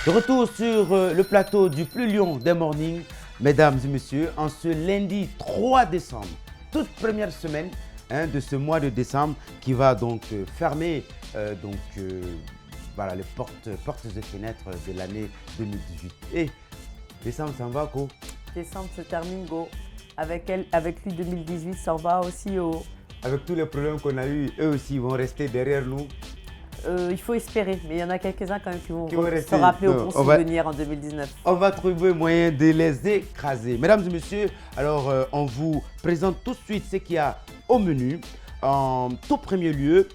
De retour sur le plateau du plus lion des mornings, mesdames et messieurs, en ce lundi 3 décembre, toute première semaine de ce mois de décembre qui va donc fermer voilà, les portes et fenêtres de l'année 2018. Et décembre, ça en va quoi? Décembre se termine, go. Avec lui 2018, ça en va aussi au... Avec tous les problèmes qu'on a eus, eux aussi vont rester derrière nous. Il faut espérer, mais il y en a quelques-uns quand même qui vont rester. se rappeler au bon souvenir en 2019. On va trouver moyen de les écraser. Mesdames et messieurs, alors on vous présente tout de suite ce qu'il y a au menu. En tout premier lieu,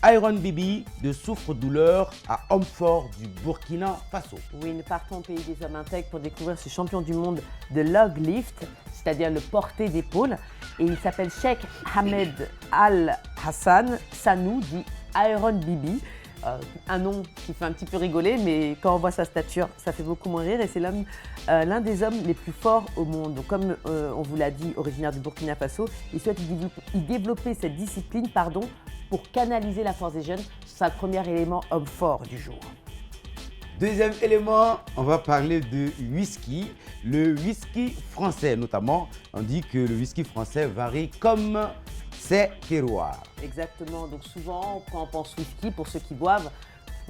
Iron Bibi de souffre-douleur à homme fort du Burkina Faso. Oui, nous partons au pays des hommes intègres pour découvrir ce champion du monde de log lift, c'est-à-dire le porté d'épaule. Et il s'appelle Cheikh Ahmed Al-Hassan Sanou, dit Iron Bibi. Un nom qui fait un petit peu rigoler, mais quand on voit sa stature, ça fait beaucoup moins rire. Et c'est l'un des hommes les plus forts au monde. Donc, comme on vous l'a dit, originaire du Burkina Faso, il souhaite y développer cette discipline pour canaliser la force des jeunes. C'est ça le premier élément homme fort du jour. Deuxième élément, on va parler de whisky. Le whisky français notamment. On dit que le whisky français varie comme ses terroirs. Exactement. Donc souvent, quand on pense whisky, pour ceux qui boivent,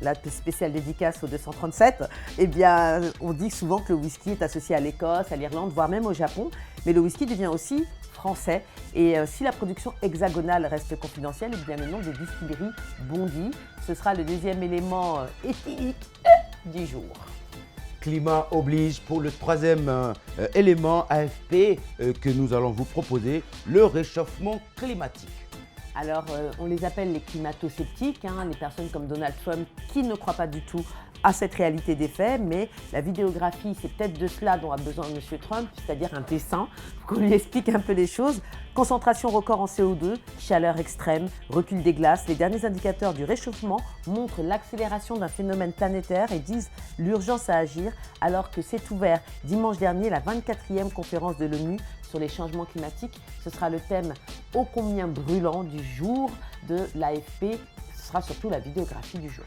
la spéciale dédicace au 237, eh bien, on dit souvent que le whisky est associé à l'Écosse, à l'Irlande, voire même au Japon. Mais le whisky devient aussi français. Et si la production hexagonale reste confidentielle, eh bien, le nom des distilleries bondit. Ce sera le deuxième élément éthylique du jour. Climat oblige pour le troisième élément AFP que nous allons vous proposer, le réchauffement climatique. Alors, on les appelle les climato-sceptiques, les personnes comme Donald Trump qui ne croient pas du tout à cette réalité des faits, mais la vidéographie, c'est peut-être de cela dont a besoin M. Trump, c'est-à-dire un dessin, pour qu'on lui explique un peu les choses. Concentration record en CO2, chaleur extrême, recul des glaces, les derniers indicateurs du réchauffement montrent l'accélération d'un phénomène planétaire et disent l'urgence à agir, alors que s'est ouvert dimanche dernier la 24e conférence de l'ONU sur les changements climatiques. Ce sera le thème ô combien brûlant du jour de l'AFP. Ce sera surtout la vidéographie du jour.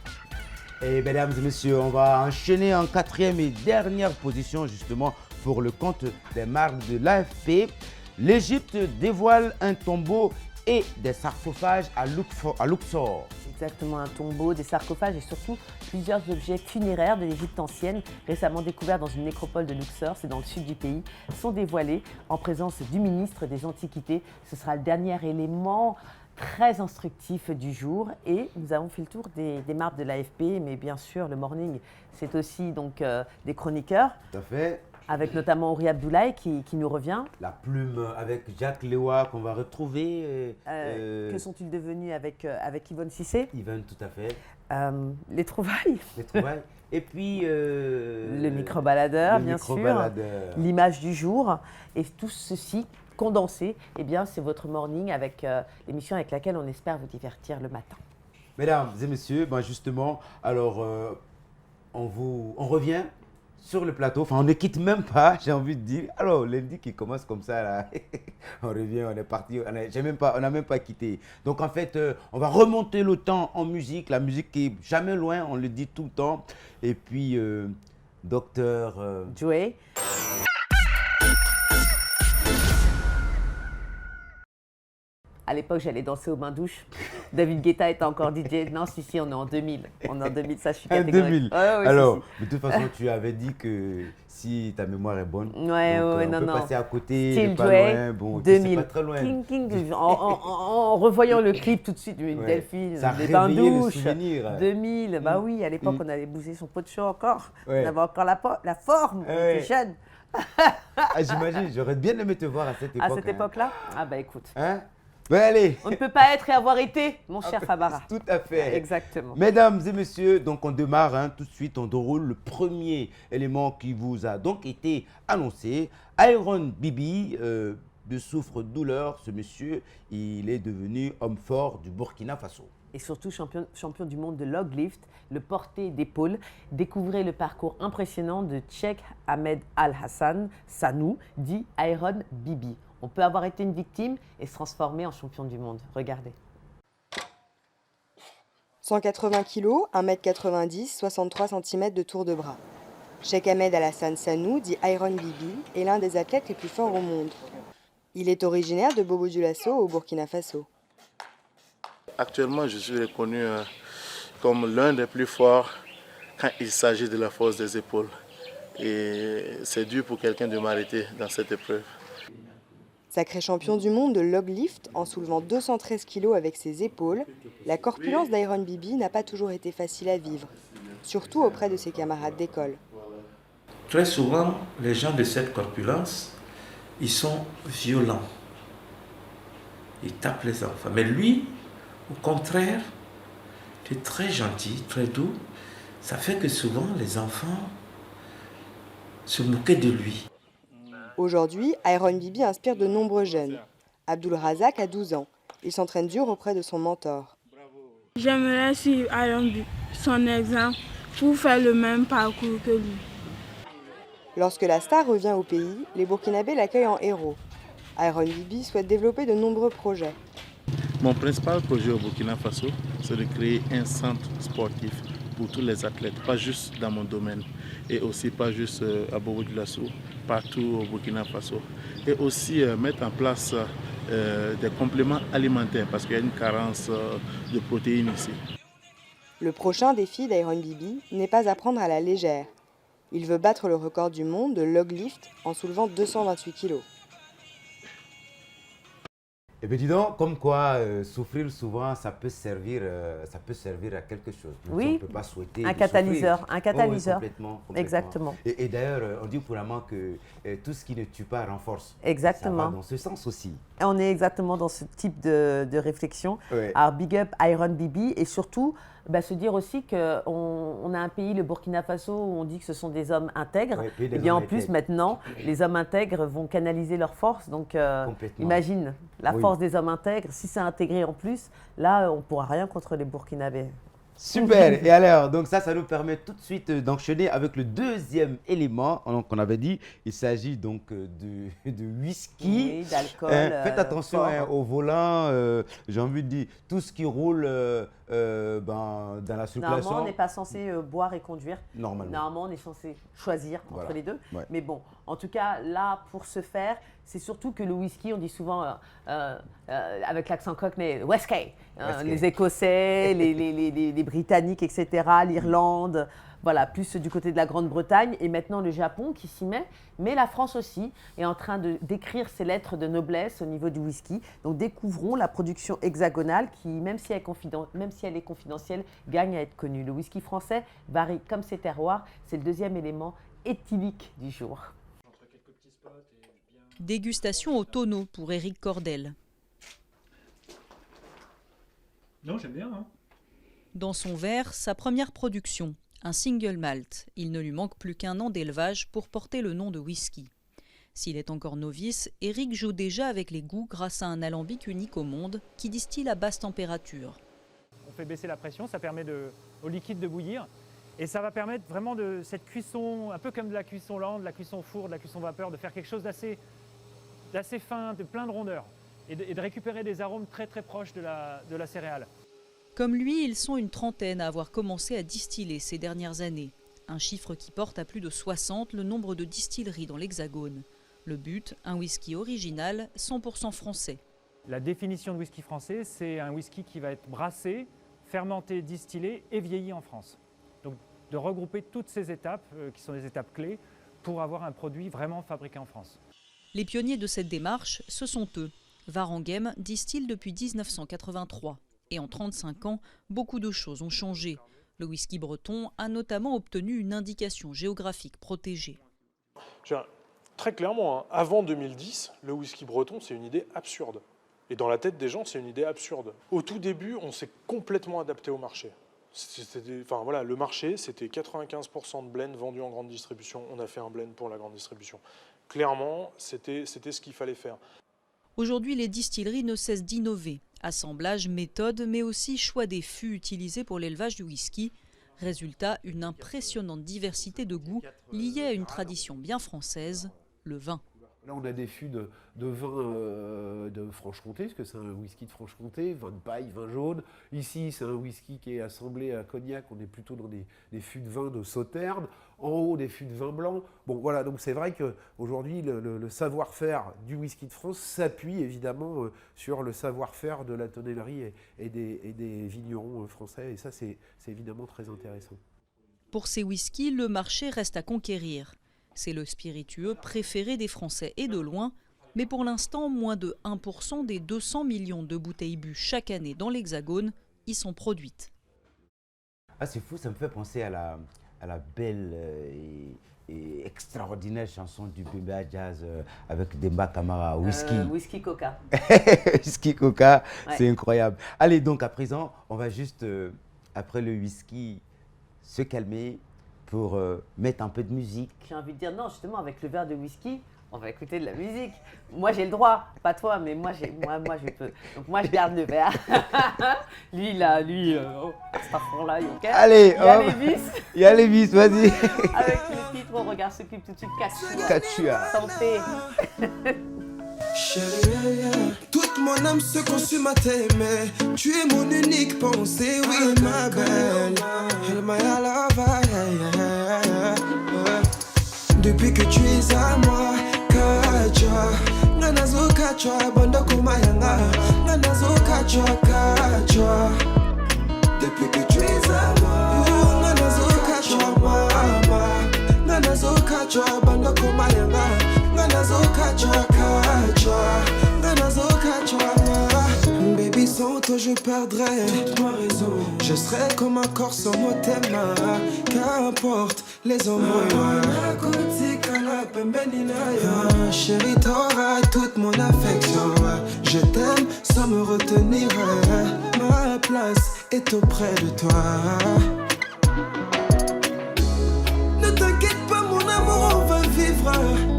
Et mesdames et messieurs, on va enchaîner en quatrième et dernière position justement pour le compte des marques de l'AFP. L'Égypte dévoile un tombeau et des sarcophages à Luxor. Exactement, un tombeau, des sarcophages et surtout plusieurs objets funéraires de l'Égypte ancienne, récemment découverts dans une nécropole de Luxor, c'est dans le sud du pays, sont dévoilés en présence du ministre des Antiquités. Ce sera le dernier élément très instructif du jour et nous avons fait le tour des marques de l'AFP, mais bien sûr le morning c'est aussi donc des chroniqueurs. Tout à fait. Avec notamment Ouri Abdoulaye qui nous revient. La plume avec Jacques Lewa qu'on va retrouver. Que sont-ils devenus avec Yvonne Cissé? Yvonne, tout à fait. Les trouvailles. Les trouvailles. Et puis… le micro-baladeur, bien sûr. L'image du jour. Et tout ceci condensé, eh bien, c'est votre morning avec l'émission avec laquelle on espère vous divertir le matin. Mesdames et messieurs, ben justement, alors on revient sur le plateau, enfin on ne quitte même pas, j'ai envie de dire. Alors lundi qui commence comme ça, là, on revient, on est parti, on n'a même pas quitté. Donc en fait, on va remonter le temps en musique, la musique qui est jamais loin, on le dit tout le temps. Et puis, docteur… Joey. À l'époque, j'allais danser au bain-douche. David Guetta était encore DJ. Non, si, on est en 2000. On est en 2000, ça, je suis catégorique. 2000. Ouais, alors, si. De toute façon, tu avais dit que si ta mémoire est bonne, on peut passer à côté, Style pas Joey, loin. Bon, 2000. Pas très loin. En revoyant le clip tout de suite, Delphine, des bains-douches. 2000, bah oui, à l'époque, on allait bouger son pot de chaud encore. Ouais. On avait encore la forme, on était jeunes. J'imagine, j'aurais bien aimé te voir à cette époque. À cette époque-là? Ah bah écoute. Ben allez. On ne peut pas être et avoir été, mon cher Fabara. Tout à fait. Exactement. Mesdames et messieurs, donc on démarre tout de suite, on déroule le premier élément qui vous a donc été annoncé. Iron Bibi de souffre-douleur, ce monsieur, il est devenu homme fort du Burkina Faso. Et surtout champion du monde de log lift, le porté d'épaule. Découvrez le parcours impressionnant de Cheikh Ahmed Al-Hassan Sanou, dit Iron Bibi. On peut avoir été une victime et se transformer en champion du monde. Regardez. 180 kg, 1,90 m, 63 cm de tour de bras. Cheikh Ahmed Alassane Sanou, dit Iron Bibi, est l'un des athlètes les plus forts au monde. Il est originaire de Bobo-Dioulasso au Burkina Faso. Actuellement, je suis reconnu comme l'un des plus forts quand il s'agit de la force des épaules. Et c'est dur pour quelqu'un de m'arrêter dans cette épreuve. Sacré champion du monde de log lift en soulevant 213 kg avec ses épaules, la corpulence d'Iron Bibi n'a pas toujours été facile à vivre, surtout auprès de ses camarades d'école. Très souvent, les gens de cette corpulence, ils sont violents. Ils tapent les enfants. Mais lui, au contraire, il est très gentil, très doux. Ça fait que souvent, les enfants se moquaient de lui. Aujourd'hui, Iron Bibi inspire de nombreux jeunes. Abdul Razak a 12 ans. Il s'entraîne dur auprès de son mentor. J'aimerais suivre Iron Bibi, son exemple, pour faire le même parcours que lui. Lorsque la star revient au pays, les Burkinabés l'accueillent en héros. Iron Bibi souhaite développer de nombreux projets. Mon principal projet au Burkina Faso, c'est de créer un centre sportif pour tous les athlètes, pas juste dans mon domaine, et aussi pas juste à Bobo-Dioulasso, partout au Burkina Faso. Et aussi mettre en place des compléments alimentaires, parce qu'il y a une carence de protéines ici. Le prochain défi d'Iron Bibi n'est pas à prendre à la légère. Il veut battre le record du monde de log lift en soulevant 228 kg. Eh bien, dis donc, comme quoi souffrir souvent, ça peut servir à quelque chose. Même si on Oui, ne peut pas souhaiter un de catalyseur, souffrir. un catalyseur. Oh, oui, complètement. Exactement. Et d'ailleurs, on dit couramment que tout ce qui ne tue pas renforce. Exactement. Ça va dans ce sens aussi. Et on est exactement dans ce type de réflexion. Ouais. Alors, big up Iron Bibi et surtout, se dire aussi qu'on a un pays, le Burkina Faso, où on dit que ce sont des hommes intègres. Ouais, pays des Et bien hommes en plus, intègres. maintenant, les hommes intègres vont canaliser leur force. Donc, Complètement. imagine la Oui. force des hommes intègres. Si c'est intégré en plus, là, on ne pourra rien contre les Burkinabés. Super. Et alors, donc ça nous permet tout de suite d'enchaîner avec le deuxième élément. Donc, on avait dit, il s'agit donc de whisky. Oui, d'alcool. Faites attention fort. au volant. J'ai envie de dire, tout ce qui roule dans la Normalement, circulation. on n'est pas censé boire et conduire. Normalement. Normalement, on est censé choisir entre Voilà. les deux. Ouais. Mais bon, en tout cas, là, pour ce faire, c'est surtout que le whisky, on dit souvent avec l'accent cockney, whisky. Whisky. Les Écossais, les Britanniques, etc., l'Irlande, voilà, plus du côté de la Grande-Bretagne. Et maintenant, le Japon qui s'y met, mais la France aussi est en train d'écrire ses lettres de noblesse au niveau du whisky. Donc, découvrons la production hexagonale qui, même si elle est confidentielle, gagne à être connue. Le whisky français varie comme ses terroirs. C'est le deuxième élément éthylique du jour. Dégustation au tonneau pour Éric Cordel. Non, j'aime bien. Hein. Dans son verre, sa première production, un single malt. Il ne lui manque plus qu'un an d'élevage pour porter le nom de whisky. S'il est encore novice, Éric joue déjà avec les goûts grâce à un alambic unique au monde qui distille à basse température. On fait baisser la pression, ça permet au liquide de bouillir. Et ça va permettre vraiment de cette cuisson, un peu comme de la cuisson lente, de la cuisson four, de la cuisson vapeur, de faire quelque chose d'assez fin, de plein de rondeur. Et de récupérer des arômes très très proches de la céréale. Comme lui, ils sont une trentaine à avoir commencé à distiller ces dernières années. Un chiffre qui porte à plus de 60 le nombre de distilleries dans l'Hexagone. Le but, un whisky original, 100% français. La définition de whisky français, c'est un whisky qui va être brassé, fermenté, distillé et vieilli en France. Donc de regrouper toutes ces étapes, qui sont des étapes clés, pour avoir un produit vraiment fabriqué en France. Les pionniers de cette démarche, ce sont eux. Warenghem distille depuis 1983. Et en 35 ans, beaucoup de choses ont changé. Le whisky breton a notamment obtenu une indication géographique protégée. Très clairement, hein, avant 2010, le whisky breton, c'est une idée absurde. Et dans la tête des gens, c'est une idée absurde. Au tout début, on s'est complètement adapté au marché. Le marché, c'était 95% de blend vendus en grande distribution. On a fait un blend pour la grande distribution. Clairement, c'était ce qu'il fallait faire. Aujourd'hui, les distilleries ne cessent d'innover. Assemblage, méthode, mais aussi choix des fûts utilisés pour l'élevage du whisky. Résultat, une impressionnante diversité de goûts liée à une tradition bien française, le vin. Là, on a des fûts de vin de Franche-Comté, parce que c'est un whisky de Franche-Comté, vin de paille, vin jaune. Ici, c'est un whisky qui est assemblé à Cognac, on est plutôt dans des fûts de vin de Sauternes. En haut, des fûts de vin blanc. Bon, voilà, donc c'est vrai qu'aujourd'hui, le savoir-faire du whisky de France s'appuie évidemment sur le savoir-faire de la tonnellerie et des vignerons français. Et ça, c'est évidemment très intéressant. Pour ces whiskies, le marché reste à conquérir. C'est le spiritueux préféré des Français et de loin, mais pour l'instant, moins de 1% des 200 millions de bouteilles bues chaque année dans l'Hexagone y sont produites. Ah, c'est fou, ça me fait penser à la belle et extraordinaire chanson du Bemba Jazz avec Demba Kamara, Whisky. Whisky Coca. Whisky Coca, Ouais. c'est incroyable. Allez, donc à présent, on va juste, après le whisky, se calmer pour mettre un peu de musique. J'ai envie de dire non, justement, avec le verre de whisky, on va écouter de la musique. Moi, j'ai le droit, pas toi, mais moi, je peux. Donc moi, je garde le verre. Lui, à ce fond-là, ok. Allez, il y a les vis. Il y a les vis, vas-y. Avec le titre, on regarde s'occupe tout de suite. Kachua. Santé. Chérie, toute mon âme se consume à t'aimer. Tu es mon unique pensée, oui ma belle. Elle m'a depuis que tu es à moi, Kachua. Nanazo Kachua, banda kumayanga. Nanazo Kachua, Kachua. Depuis que tu es à moi, Nanazo Kachua, mama. Nanazo Kachua, banda kumayanga. Nanazo Kachua, Kachua. Nanazo Kachua. Baby, sans toi je perdrais toute ma raison. Je serais comme un corps sans mot thème. Qu'importe les hommes. Chérie, t'auras toute mon affection. Je t'aime sans me retenir. Ma place est auprès de toi. Ne t'inquiète pas mon amour, on va vivre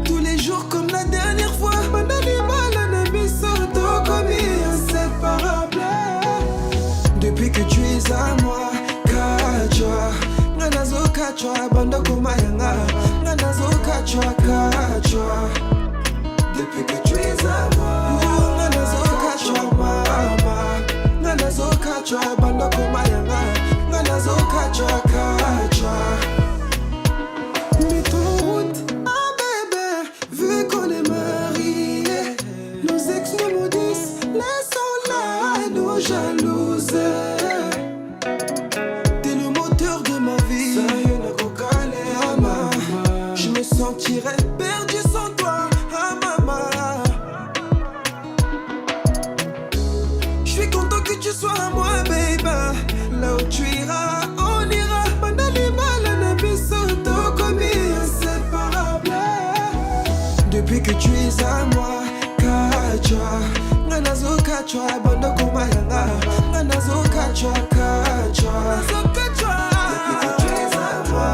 tous les jours comme la dernière fois. Mon animal, un ami sortant comme inséparable. Depuis que tu es à moi, Kachua. Nanazo Kachua, banda kumayanga. Nanazo Kachua, Kachua. Depuis que tu es à moi, Nanazo Kachua, mama. Nanazo Kachua, banda kumayanga. Nanazo Kachua, Kachua. Mets ton route, ah bébé, vu qu'on est mariés. Nos ex nous maudissent, laissons-la nous jalouser. T'es le moteur de ma vie, je me sentirais perdu sans toi, ah maman. Je suis content que tu sois à moi, baby. Là où tu iras, on ira. Inséparable. Depuis que tu es à moi, Kachua. Nanazo Kachua, banda kumayanga. Nanazo Kachua, Kachua. Depuis que tu es à moi,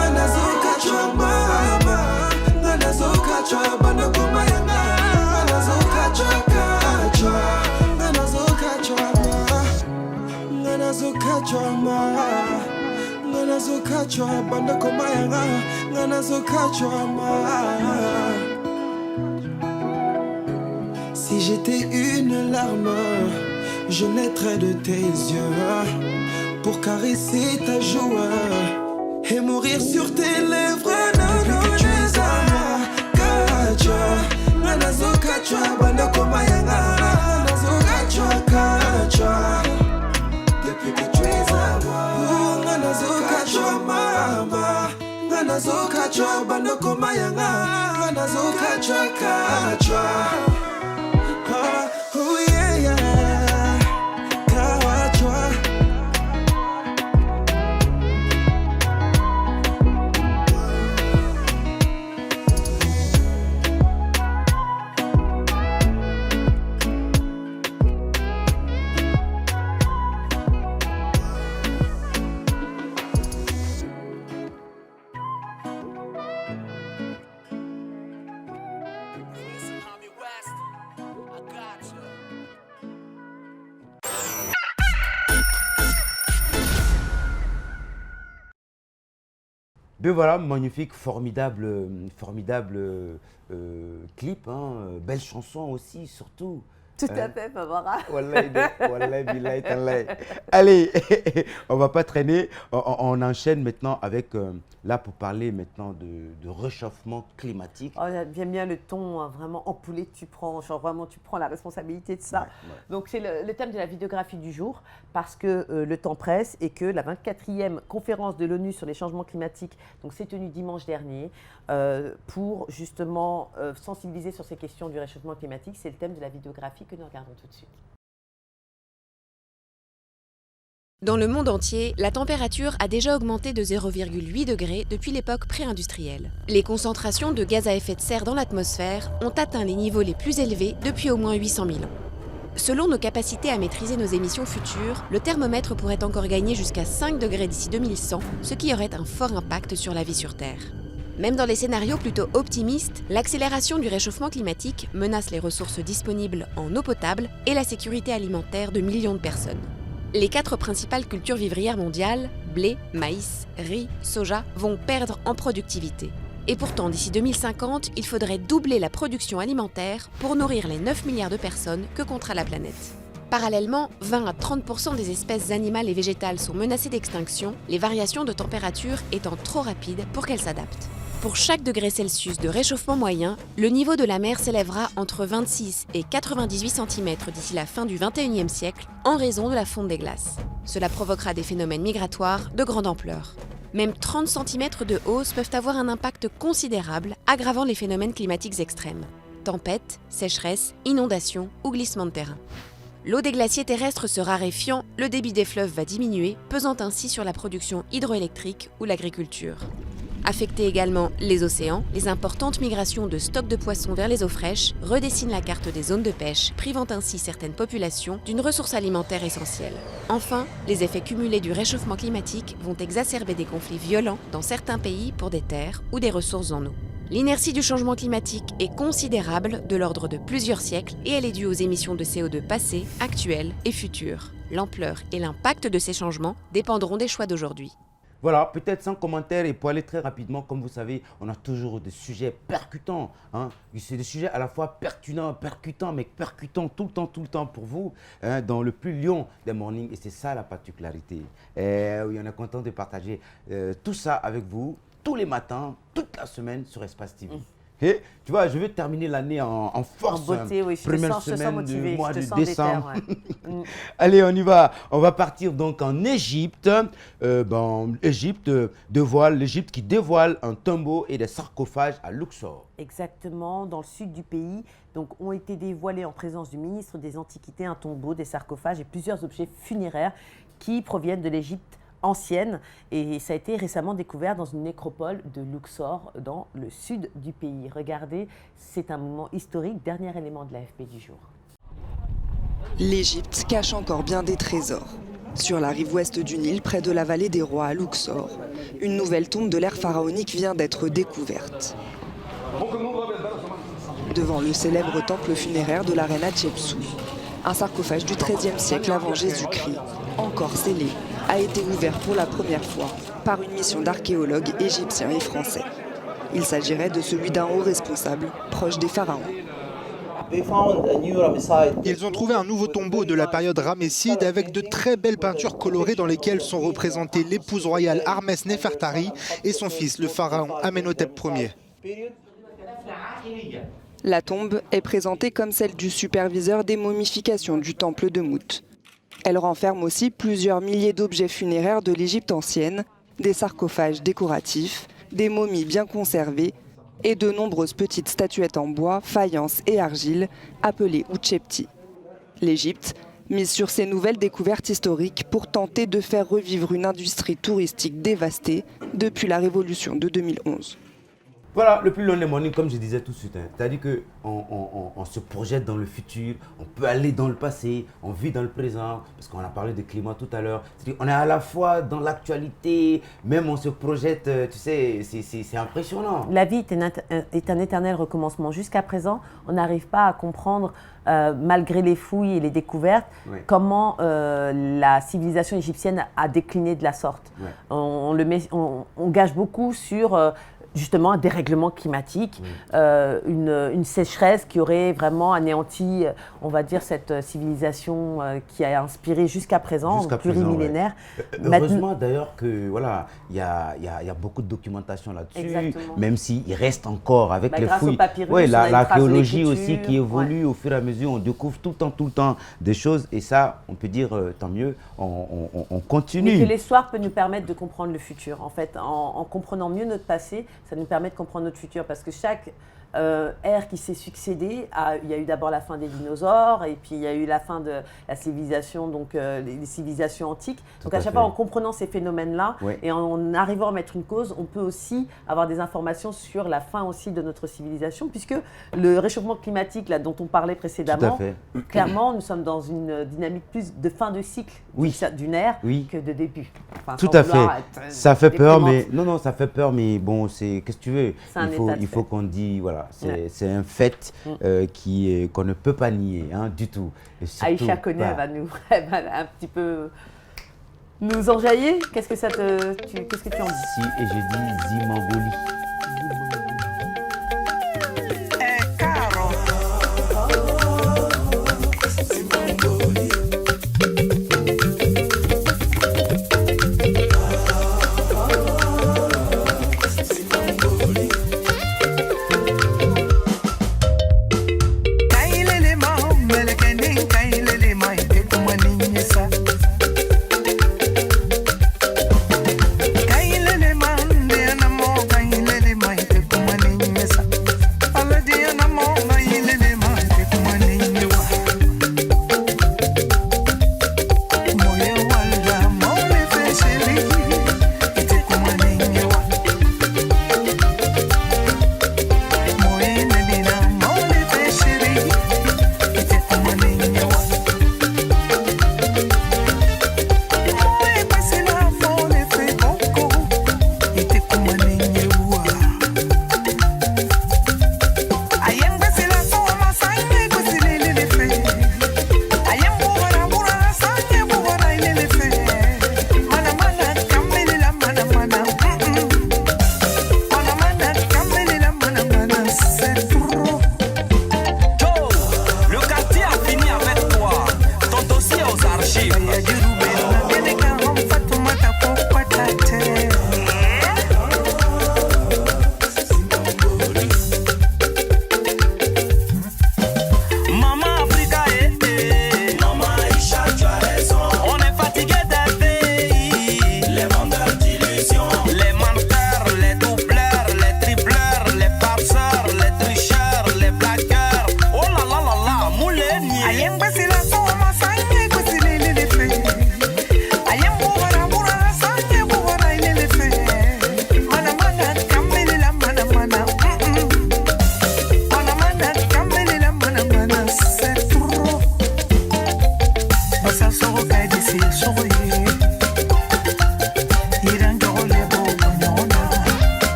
Nanazo Kachua, mama. Nanazo Kachua, banda kumayanga. Nanazo Kachua, Kachua. Nanazo Kachua, mama. Nanazo Kachua, mama. Nanazo Kachua, banda kumayanga. Nanazo Kachua, mama. Si j'étais une larme, je naîtrais de tes yeux pour caresser ta joue et mourir sur tes lèvres. Depuis que tu es à moi, Kachua. Nanazo Kachua, banda kumayanga. Nanazo Kachua, Kachua. Depuis que tu es à moi, Nanazo Kachua, mama. Nanazo Kachua, banda kumayanga. Nanazo Kachua, Kachua. Oh yeah, yeah, Kachua. West. Ben voilà, magnifique, formidable clip, hein, belle chanson aussi, surtout. Tout à fait, Famara. Wallahi, billahi, tallahi. Allez, on va pas traîner, on enchaîne maintenant avec, là pour parler maintenant de réchauffement climatique. Oh, j'aime bien le ton, hein, vraiment empoulé que tu prends, genre vraiment tu prends la responsabilité de ça. Ouais. Donc c'est le thème de la vidéographie du jour, parce que le temps presse et que la 24e conférence de l'ONU sur les changements climatiques s'est tenue dimanche dernier pour justement sensibiliser sur ces questions du réchauffement climatique. C'est le thème de la vidéographie que nous regardons tout de suite. Dans le monde entier, la température a déjà augmenté de 0,8 degrés depuis l'époque pré-industrielle. Les concentrations de gaz à effet de serre dans l'atmosphère ont atteint les niveaux les plus élevés depuis au moins 800 000 ans. Selon nos capacités à maîtriser nos émissions futures, le thermomètre pourrait encore gagner jusqu'à 5 degrés d'ici 2100, ce qui aurait un fort impact sur la vie sur Terre. Même dans les scénarios plutôt optimistes, l'accélération du réchauffement climatique menace les ressources disponibles en eau potable et la sécurité alimentaire de millions de personnes. Les 4 principales cultures vivrières mondiales, blé, maïs, riz, soja, vont perdre en productivité. Et pourtant, d'ici 2050, il faudrait doubler la production alimentaire pour nourrir les 9 milliards de personnes que comptera la planète. Parallèlement, 20 à 30% des espèces animales et végétales sont menacées d'extinction, les variations de température étant trop rapides pour qu'elles s'adaptent. Pour chaque degré Celsius de réchauffement moyen, le niveau de la mer s'élèvera entre 26 et 98 cm d'ici la fin du XXIe siècle en raison de la fonte des glaces. Cela provoquera des phénomènes migratoires de grande ampleur. Même 30 cm de hausse peuvent avoir un impact considérable, aggravant les phénomènes climatiques extrêmes. Tempêtes, sécheresses, inondations ou glissements de terrain. L'eau des glaciers terrestres se raréfiant, le débit des fleuves va diminuer, pesant ainsi sur la production hydroélectrique ou l'agriculture. Affecter également les océans, les importantes migrations de stocks de poissons vers les eaux fraîches redessinent la carte des zones de pêche, privant ainsi certaines populations d'une ressource alimentaire essentielle. Enfin, les effets cumulés du réchauffement climatique vont exacerber des conflits violents dans certains pays pour des terres ou des ressources en eau. L'inertie du changement climatique est considérable, de l'ordre de plusieurs siècles, et elle est due aux émissions de CO2 passées, actuelles et futures. L'ampleur et l'impact de ces changements dépendront des choix d'aujourd'hui. Voilà, peut-être sans commentaire et pour aller très rapidement, comme vous savez, on a toujours des sujets percutants. Hein. C'est des sujets à la fois percutants, mais percutants tout le temps pour vous, hein, dans le plus lion des mornings. Et c'est ça la particularité. Et oui, on est content de partager tout ça avec vous, tous les matins, toute la semaine sur Espace TV. Et, tu vois, je vais terminer l'année en force. En beauté, oui, première semaine motivée, du mois de décembre. décembre. Allez, on y va. On va partir donc en Égypte. L'Égypte qui dévoile un tombeau et des sarcophages à Luxor. Exactement, dans le sud du pays. Donc, ont été dévoilés en présence du ministre des Antiquités un tombeau, des sarcophages et plusieurs objets funéraires qui proviennent de l'Égypte ancienne, et ça a été récemment découvert dans une nécropole de Luxor dans le sud du pays. Regardez, c'est un moment historique, dernier élément de l'AFP du jour. L'Égypte cache encore bien des trésors. Sur la rive ouest du Nil, près de la vallée des rois à Luxor, une nouvelle tombe de l'ère pharaonique vient d'être découverte. Devant le célèbre temple funéraire de la reine Hatshepsut, un sarcophage du XIIIe siècle avant Jésus-Christ, encore scellé, a été ouvert pour la première fois par une mission d'archéologues égyptiens et français. Il s'agirait de celui d'un haut responsable proche des pharaons. Ils ont trouvé un nouveau tombeau de la période ramesside avec de très belles peintures colorées dans lesquelles sont représentées l'épouse royale Ahmès Nefertari et son fils, le pharaon Amenhotep Ier. La tombe est présentée comme celle du superviseur des momifications du temple de Mout. Elle renferme aussi plusieurs milliers d'objets funéraires de l'Égypte ancienne, des sarcophages décoratifs, des momies bien conservées et de nombreuses petites statuettes en bois, faïence et argile, appelées Utchepti. L'Égypte mise sur ces nouvelles découvertes historiques pour tenter de faire revivre une industrie touristique dévastée depuis la révolution de 2011. Voilà, le plus lonely morning, comme je disais tout de suite, hein, c'est-à-dire qu'on se projette dans le futur, on peut aller dans le passé, on vit dans le présent, parce qu'on a parlé de climat tout à l'heure. On est à la fois dans l'actualité, même on se projette, tu sais, c'est impressionnant. La vie est un éternel recommencement. Jusqu'à présent, on n'arrive pas à comprendre, malgré les fouilles et les découvertes, comment la civilisation égyptienne a décliné de la sorte. On gage beaucoup sur justement un dérèglement climatique, une sécheresse qui aurait vraiment anéanti, on va dire, cette civilisation qui a inspiré jusqu'à présent, plurimillénaire. Heureusement d'ailleurs que voilà, il y a beaucoup de documentation là-dessus, même s'il reste encore avec les fouilles. L'archéologie aussi qui évolue au fur et à mesure, on découvre tout le temps des choses et ça, on peut dire tant mieux, on continue. Mais que l'histoire peut nous permettre de comprendre le futur. En fait, en comprenant mieux notre passé, ça nous permet de comprendre notre futur parce que chaque ère qui s'est succédée, il y a eu d'abord la fin des dinosaures et puis il y a eu la fin de la civilisation, donc les civilisations antiques. Donc à chaque fois, en comprenant ces phénomènes-là et en arrivant à mettre une cause, on peut aussi avoir des informations sur la fin aussi de notre civilisation puisque le réchauffement climatique là, dont on parlait précédemment, clairement, nous sommes dans une dynamique plus de fin de cycle d'une ère que de début. Enfin, tout à fait. Ça fait peur, mais non, ça fait peur, mais bon, c'est qu'est-ce que tu veux. Il faut qu'on dise, voilà. C'est un fait qu'on ne peut pas nier du tout. Aïcha connaît, elle va un petit peu nous enjailler. Qu'est-ce que tu en dis? Si, et j'ai dit Zimbabwe.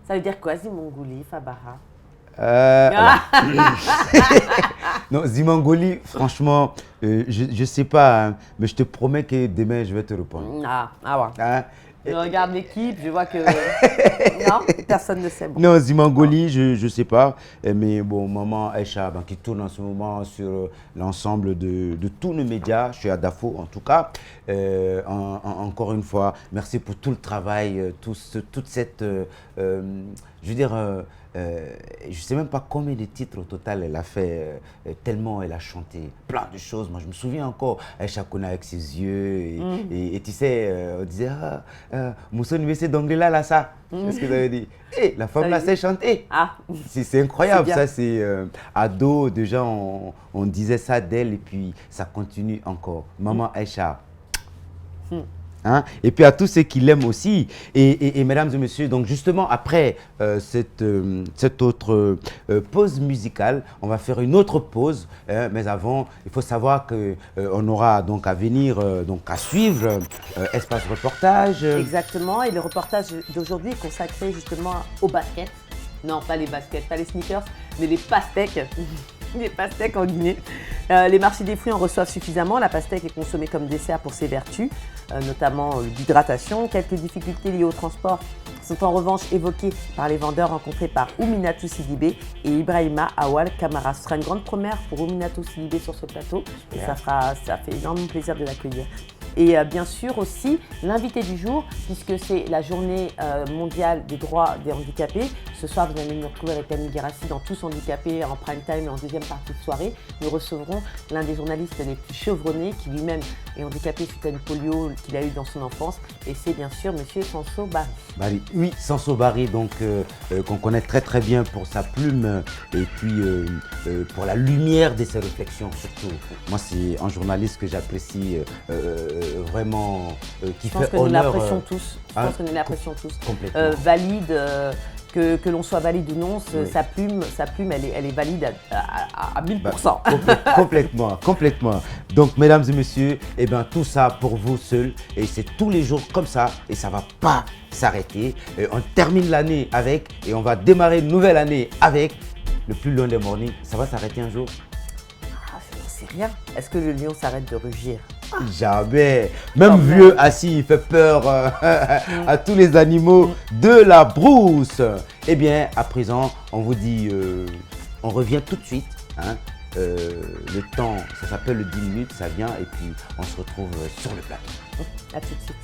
Ça veut dire quoi, Zimongoli, Fabara? Non, Zimongoli, franchement, je sais pas, hein, mais je te promets que demain, je vais te répondre. Ah ouais. Hein? Je regarde l'équipe, je vois que... non, personne ne sait. Bon. Non, Zimongoli, je ne sais pas. Mais bon, Maman Aïcha, qui tourne en ce moment sur l'ensemble de tous nos médias. Je suis à Dafo, en tout cas. Encore une fois, merci pour tout le travail, toute cette... je veux dire... je ne sais même pas combien de titres au total elle a fait, tellement elle a chanté plein de choses. Moi, je me souviens encore, Aïcha Kona avec ses yeux. Et tu sais, on disait, Moussa Nuvessé d'Anglais là, ça. C'est ce que vous avez dit. Hey, la femme là sait chanter. C'est incroyable, ça. C'est ado, déjà, on disait ça d'elle et puis ça continue encore. Maman Aïcha. Hein? Et puis à tous ceux qui l'aiment aussi. Et mesdames et messieurs, donc justement après cette autre pause musicale, on va faire une autre pause. Hein, mais avant, il faut savoir qu'on aura donc à venir, donc à suivre Espace Reportage. Exactement, et le reportage d'aujourd'hui est consacré justement au basket. Non, pas les baskets, pas les sneakers, mais les pastèques. Les pastèques en Guinée. Les marchés des fruits en reçoivent suffisamment. La pastèque est consommée comme dessert pour ses vertus, notamment d'hydratation. Quelques difficultés liées au transport sont en revanche évoquées par les vendeurs rencontrés par Ouminatou Sidibé et Ibrahima Awal Kamara. Ce sera une grande première pour Ouminatou Sidibé sur ce plateau et ça fait énormément plaisir de l'accueillir. Et bien sûr aussi l'invité du jour, puisque c'est la journée mondiale des droits des handicapés. Ce soir, vous allez nous retrouver avec Annie Guérassi dans Tous handicapés en prime time et en deuxième partie de soirée. Nous recevrons l'un des journalistes les plus chevronnés qui lui-même est handicapé suite à une polio qu'il a eu dans son enfance. Et c'est bien sûr Monsieur Sanso Barry. Oui, Sanso Barry, donc qu'on connaît très très bien pour sa plume et puis pour la lumière de ses réflexions surtout. Moi, c'est un journaliste que j'apprécie vraiment, qui fait honneur. Je pense que nous l'apprécions tous. Je pense que nous l'apprécions tous. Complètement. Valide. Que l'on soit valide ou non, oui. sa plume elle est valide à 1000%. Complètement. Donc, mesdames et messieurs, eh ben, tout ça pour vous seuls. Et c'est tous les jours comme ça. Et ça ne va pas s'arrêter. On termine l'année avec, et on va démarrer une nouvelle année avec le plus long des mornings. Ça va s'arrêter un jour? Je n'en sais rien. Est-ce que le lion s'arrête de rugir? Jamais. Même vieux assis, il fait peur à tous les animaux de la brousse. Eh bien, à présent, on vous dit, on revient tout de suite. Hein. Le temps, ça s'appelle le 10 minutes, ça vient et puis on se retrouve sur le plateau. À tout de suite.